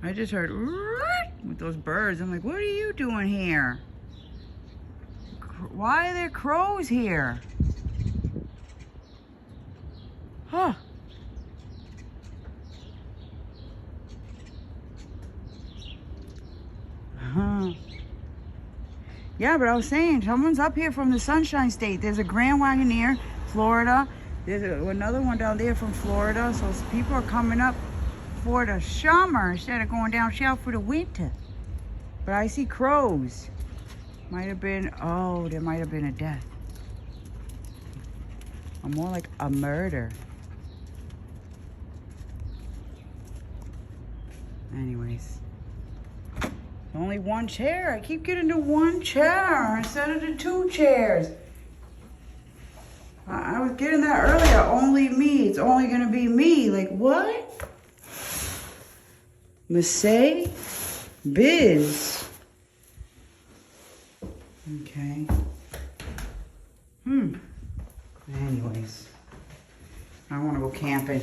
I just heard with those birds. I'm like, what are you doing here? Why are there crows here? Huh. Huh. Yeah, but I was saying, someone's up here from the Sunshine State. There's a Grand Wagoneer, Florida. There's another one down there from Florida. So people are coming up for the summer instead of going down south for the winter. But I see crows. Might have been, oh, there might have been a death. Or more like a murder. Anyways. Only one chair. I keep getting to one chair instead of the two chairs. I was getting that earlier. Only me. It's only going to be me. Like, what? Massey? Biz. Okay. Anyways. I want to go camping.